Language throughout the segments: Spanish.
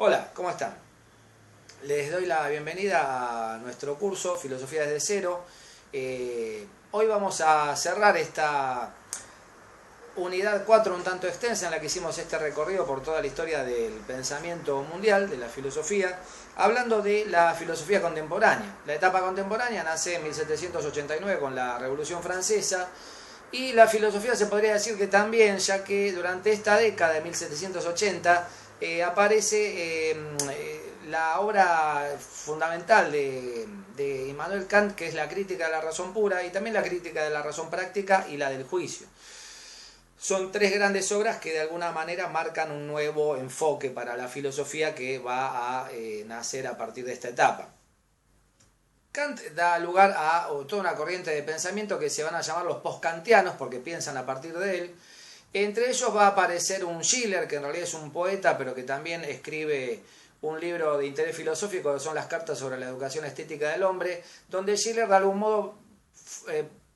Hola, ¿cómo están? Les doy la bienvenida a nuestro curso Filosofía desde cero. Hoy vamos a cerrar esta unidad 4 un tanto extensa en la que hicimos este recorrido por toda la historia del pensamiento mundial, de la filosofía, hablando de la filosofía contemporánea. La etapa contemporánea nace en 1789 con la Revolución Francesa y la filosofía se podría decir que también, ya que durante esta década de 1780 aparece la obra fundamental de Immanuel Kant, que es la crítica de la razón pura y también la crítica de la razón práctica y la del juicio. Son tres grandes obras que de alguna manera marcan un nuevo enfoque para la filosofía que va a nacer a partir de esta etapa. Kant da lugar a toda una corriente de pensamiento que se van a llamar los post-kantianos porque piensan a partir de él. Entre ellos va a aparecer un Schiller, que en realidad es un poeta, pero que también escribe un libro de interés filosófico, que son las cartas sobre la educación estética del hombre, donde Schiller de algún modo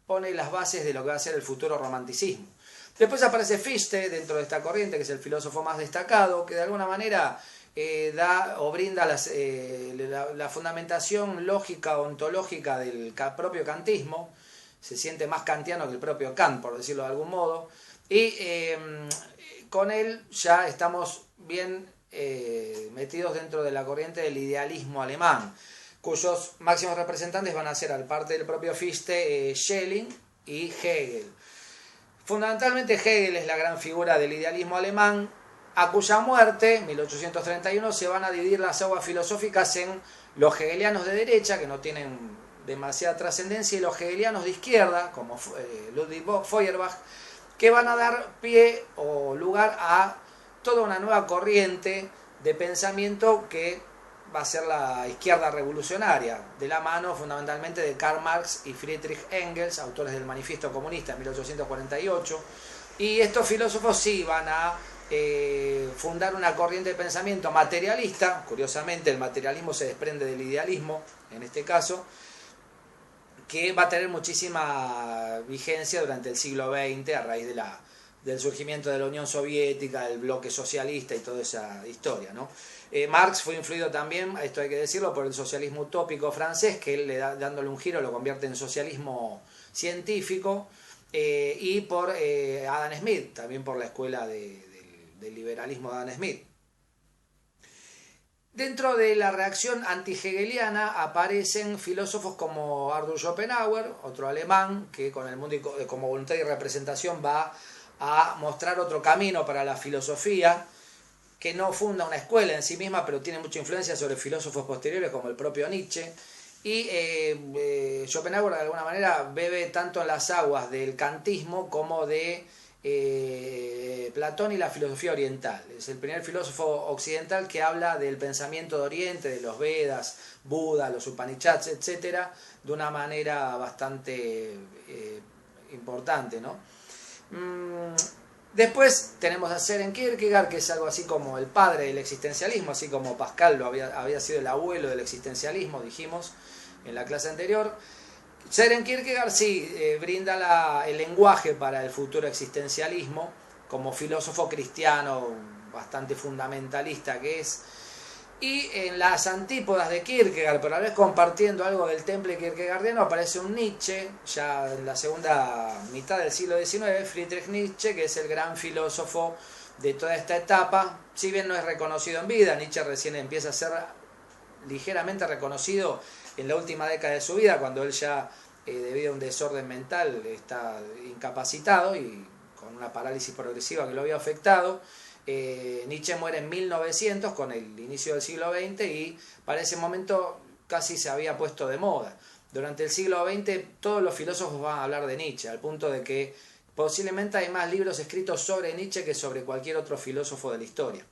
pone las bases de lo que va a ser el futuro romanticismo. Después aparece Fichte dentro de esta corriente, que es el filósofo más destacado, que de alguna manera da o brinda la fundamentación lógica ontológica del propio kantismo. Se siente más kantiano que el propio Kant, por decirlo de algún modo. Y con él ya estamos bien metidos dentro de la corriente del idealismo alemán, cuyos máximos representantes van a ser, al parte del propio Fichte, Schelling y Hegel. Fundamentalmente Hegel es la gran figura del idealismo alemán, a cuya muerte, en 1831, se van a dividir las aguas filosóficas en los hegelianos de derecha, que no tienen demasiada trascendencia, y los hegelianos de izquierda, como Ludwig Feuerbach, que van a dar pie o lugar a toda una nueva corriente de pensamiento que va a ser la izquierda revolucionaria, de la mano fundamentalmente de Karl Marx y Friedrich Engels, autores del Manifiesto Comunista en 1848, y estos filósofos sí van a fundar una corriente de pensamiento materialista. Curiosamente el materialismo se desprende del idealismo en este caso, que va a tener muchísima vigencia durante el siglo XX a raíz del surgimiento de la Unión Soviética, del bloque socialista y toda esa historia, ¿no? Marx fue influido también, esto hay que decirlo, por el socialismo utópico francés, que él dándole un giro lo convierte en socialismo científico, y por Adam Smith, también por la escuela del liberalismo de Adam Smith. Dentro de la reacción anti-hegeliana aparecen filósofos como Arthur Schopenhauer, otro alemán, que con el mundo como voluntad y representación va a mostrar otro camino para la filosofía, que no funda una escuela en sí misma, pero tiene mucha influencia sobre filósofos posteriores como el propio Nietzsche. Y Schopenhauer de alguna manera bebe tanto en las aguas del kantismo como de Platón y la filosofía oriental. Es el primer filósofo occidental que habla del pensamiento de Oriente, de los Vedas, Buda, los Upanishads, etc., de una manera bastante importante, ¿no? Después tenemos a Søren Kierkegaard, que es algo así como el padre del existencialismo, así como Pascal había sido el abuelo del existencialismo, dijimos en la clase anterior. Søren Kierkegaard sí brinda el lenguaje para el futuro existencialismo, como filósofo cristiano bastante fundamentalista que es. Y en las antípodas de Kierkegaard, pero a la vez compartiendo algo del temple kierkegaardiano, aparece un Nietzsche, ya en la segunda mitad del siglo XIX, Friedrich Nietzsche, que es el gran filósofo de toda esta etapa. Si bien no es reconocido en vida, Nietzsche recién empieza a ser ligeramente reconocido en la última década de su vida, cuando él ya, debido a un desorden mental, está incapacitado y con una parálisis progresiva que lo había afectado. Nietzsche muere en 1900 con el inicio del siglo XX y para ese momento casi se había puesto de moda. Durante el siglo XX todos los filósofos van a hablar de Nietzsche, al punto de que posiblemente hay más libros escritos sobre Nietzsche que sobre cualquier otro filósofo de la historia,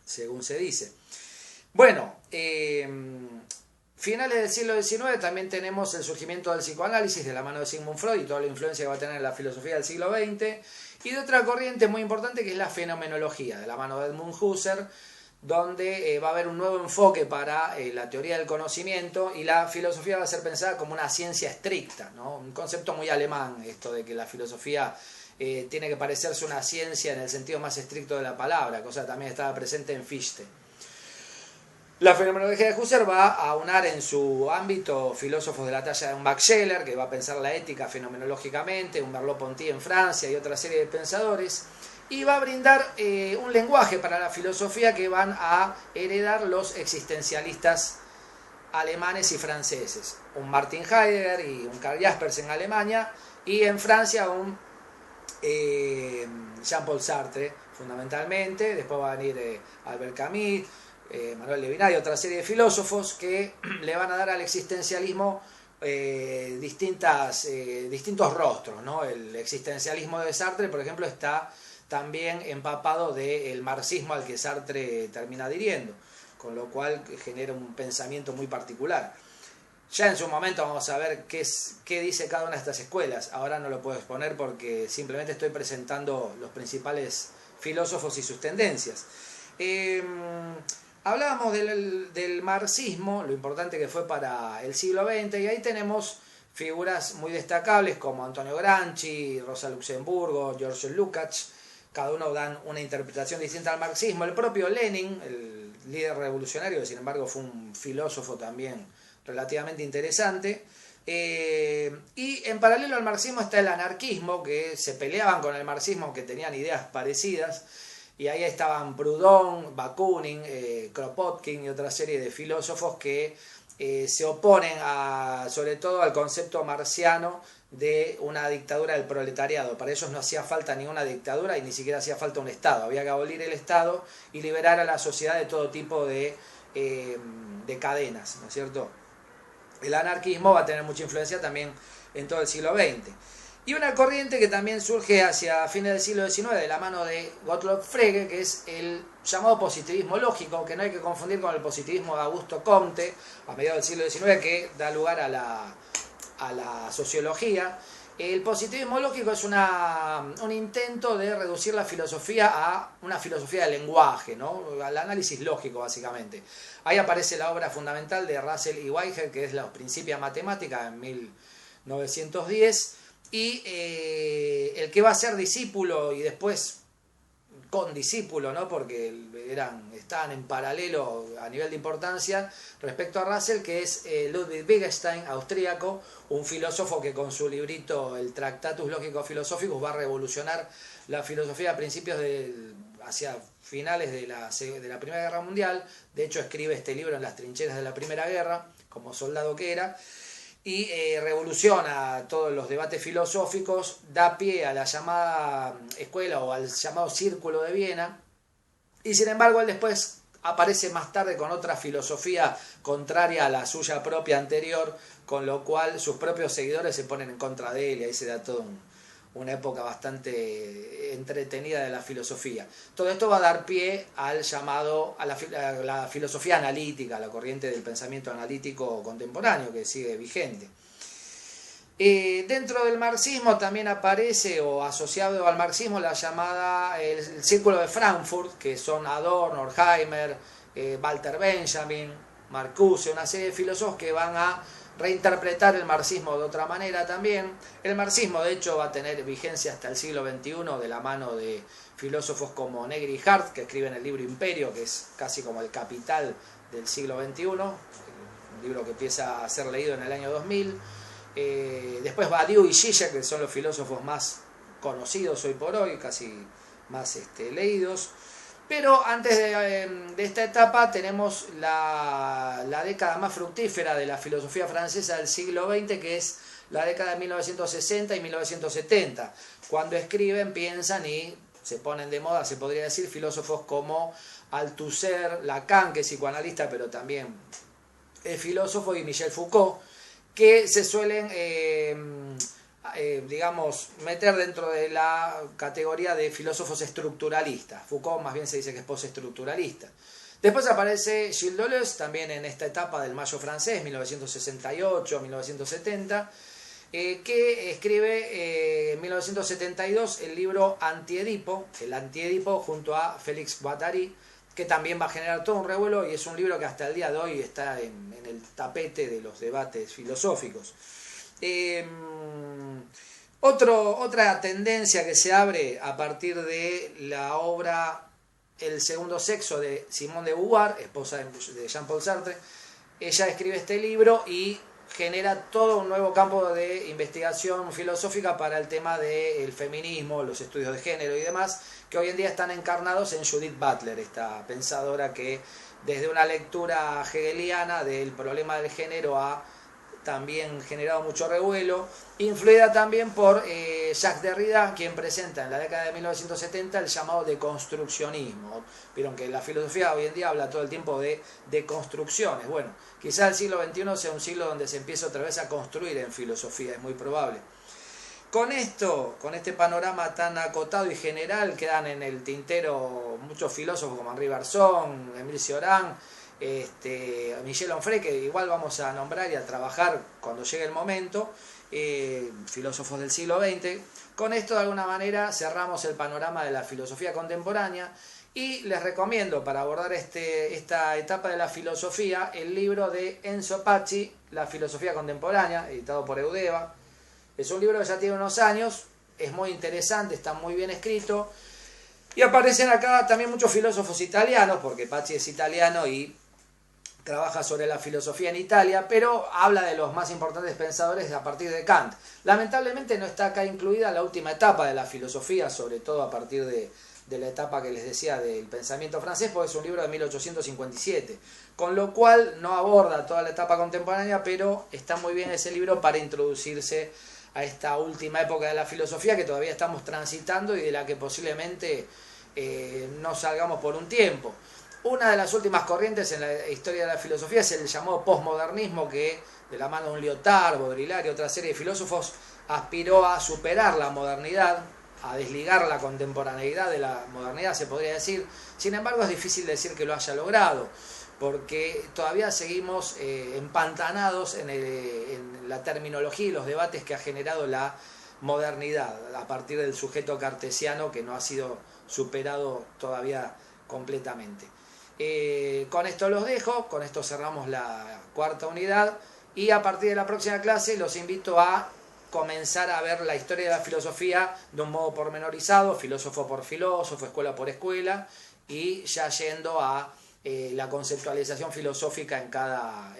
según se dice. Bueno, finales del siglo XIX también tenemos el surgimiento del psicoanálisis de la mano de Sigmund Freud y toda la influencia que va a tener en la filosofía del siglo XX, y de otra corriente muy importante que es la fenomenología, de la mano de Edmund Husserl, donde va a haber un nuevo enfoque para la teoría del conocimiento, y la filosofía va a ser pensada como una ciencia estricta, ¿no? Un concepto muy alemán, esto de que la filosofía tiene que parecerse una ciencia en el sentido más estricto de la palabra, cosa que también estaba presente en Fichte. La fenomenología de Husserl va a aunar en su ámbito filósofos de la talla de un Max Scheler, que va a pensar la ética fenomenológicamente, un Merleau-Ponty en Francia y otra serie de pensadores, y va a brindar un lenguaje para la filosofía que van a heredar los existencialistas alemanes y franceses. Un Martin Heidegger y un Karl Jaspers en Alemania, y en Francia un Jean-Paul Sartre, fundamentalmente. Después va a venir Albert Camus, Manuel Levinas y otra serie de filósofos que le van a dar al existencialismo distintos rostros, ¿no? El existencialismo de Sartre, por ejemplo, está también empapado del marxismo al que Sartre termina adhiriendo, con lo cual genera un pensamiento muy particular. Ya en su momento vamos a ver qué dice cada una de estas escuelas. Ahora no lo puedo exponer porque simplemente estoy presentando los principales filósofos y sus tendencias. Hablábamos del marxismo, lo importante que fue para el siglo XX, y ahí tenemos figuras muy destacables como Antonio Gramsci, Rosa Luxemburgo, George Lukács. Cada uno dan una interpretación distinta al marxismo. El propio Lenin, el líder revolucionario, que sin embargo fue un filósofo también relativamente interesante. Y en paralelo al marxismo está el anarquismo, que se peleaban con el marxismo, que tenían ideas parecidas. Y ahí estaban Proudhon, Bakunin, Kropotkin y otra serie de filósofos que se oponen sobre todo al concepto marxiano de una dictadura del proletariado. Para ellos no hacía falta ninguna dictadura y ni siquiera hacía falta un Estado. Había que abolir el Estado y liberar a la sociedad de todo tipo de cadenas, ¿no es cierto? El anarquismo va a tener mucha influencia también en todo el siglo XX. Y una corriente que también surge hacia fines del siglo XIX de la mano de Gottlob Frege, que es el llamado positivismo lógico, que no hay que confundir con el positivismo de Augusto Comte a mediados del siglo XIX, que da lugar a la sociología. El positivismo lógico es un intento de reducir la filosofía a una filosofía del lenguaje, ¿no? Al análisis lógico, básicamente. Ahí aparece la obra fundamental de Russell y Whitehead, que es Los Principia Mathematica, en 1910, y el que va a ser discípulo y después condiscípulo, ¿no? Porque estaban en paralelo a nivel de importancia respecto a Russell, que es Ludwig Wittgenstein, austríaco, un filósofo que con su librito el Tractatus Logico Philosophicus va a revolucionar la filosofía a principios hacia finales de la Primera Guerra Mundial. De hecho escribe este libro en las trincheras de la Primera Guerra, como soldado que era, y revoluciona todos los debates filosóficos, da pie a la llamada escuela o al llamado Círculo de Viena, y sin embargo él después aparece más tarde con otra filosofía contraria a la suya propia anterior, con lo cual sus propios seguidores se ponen en contra de él, y ahí se da toda una época bastante entretenida de la filosofía. Todo esto va a dar pie a la filosofía analítica, a la corriente del pensamiento analítico contemporáneo que sigue vigente. Dentro del marxismo también aparece, o asociado al marxismo, el Círculo de Frankfurt, que son Adorno, Horkheimer, Walter Benjamin, Marcuse, una serie de filósofos que van a reinterpretar el marxismo de otra manera también. El marxismo, de hecho, va a tener vigencia hasta el siglo XXI de la mano de filósofos como Negri y Hart, que escriben el libro Imperio, que es casi como el Capital del siglo XXI, un libro que empieza a ser leído en el año 2000. Después Badiou y Zizek, que son los filósofos más conocidos hoy por hoy, casi más leídos. Pero antes de esta etapa tenemos la década más fructífera de la filosofía francesa del siglo XX, que es la década de 1960 y 1970, cuando escriben, piensan y se ponen de moda, se podría decir, filósofos como Althusser, Lacan, que es psicoanalista pero también es filósofo, y Michel Foucault, que se suelen meter dentro de la categoría de filósofos estructuralistas. Foucault más bien se dice que es postestructuralista. Después aparece Gilles Deleuze, también en esta etapa del Mayo francés, 1968-1970, que escribe en 1972 el libro Antiedipo, el Antiedipo junto a Félix Guattari, que también va a generar todo un revuelo, y es un libro que hasta el día de hoy está en el tapete de los debates filosóficos. Otra tendencia que se abre a partir de la obra El segundo sexo de Simone de Beauvoir, esposa de Jean-Paul Sartre. Ella escribe este libro y genera todo un nuevo campo de investigación filosófica para el tema del feminismo, los estudios de género y demás, que hoy en día están encarnados en Judith Butler, esta pensadora que desde una lectura hegeliana del problema del género ha también generado mucho revuelo, influida también por Jacques Derrida, quien presenta en la década de 1970 el llamado deconstruccionismo. Vieron que la filosofía hoy en día habla todo el tiempo de deconstrucciones. Bueno, quizás el siglo XXI sea un siglo donde se empieza otra vez a construir en filosofía, es muy probable. Con esto, con este panorama tan acotado y general, quedan en el tintero muchos filósofos como Henri Bergson, Émile Cioran, Michel Onfray, que igual vamos a nombrar y a trabajar cuando llegue el momento, filósofos del siglo XX. Con esto, de alguna manera, cerramos el panorama de la filosofía contemporánea y les recomiendo, para abordar esta etapa de la filosofía, el libro de Enzo Pacci, La filosofía contemporánea, editado por Eudeva. Es un libro que ya tiene unos años, es muy interesante, está muy bien escrito, y aparecen acá también muchos filósofos italianos, porque Pacci es italiano y trabaja sobre la filosofía en Italia, pero habla de los más importantes pensadores a partir de Kant. Lamentablemente no está acá incluida la última etapa de la filosofía, sobre todo a partir de la etapa que les decía del pensamiento francés, porque es un libro de 1857, con lo cual no aborda toda la etapa contemporánea, pero está muy bien ese libro para introducirse a esta última época de la filosofía que todavía estamos transitando y de la que posiblemente no salgamos por un tiempo. Una de las últimas corrientes en la historia de la filosofía es el llamado posmodernismo, que de la mano de un Lyotard, Baudrillard y otra serie de filósofos aspiró a superar la modernidad, a desligar la contemporaneidad de la modernidad, se podría decir. Sin embargo, es difícil decir que lo haya logrado, porque todavía seguimos empantanados en la terminología y los debates que ha generado la modernidad a partir del sujeto cartesiano, que no ha sido superado todavía completamente. Con esto los dejo, con esto cerramos la cuarta unidad y a partir de la próxima clase los invito a comenzar a ver la historia de la filosofía de un modo pormenorizado, filósofo por filósofo, escuela por escuela, y ya yendo a la conceptualización filosófica en cada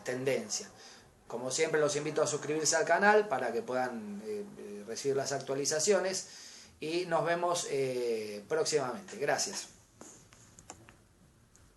tendencia. Como siempre los invito a suscribirse al canal para que puedan recibir las actualizaciones y nos vemos próximamente. Gracias.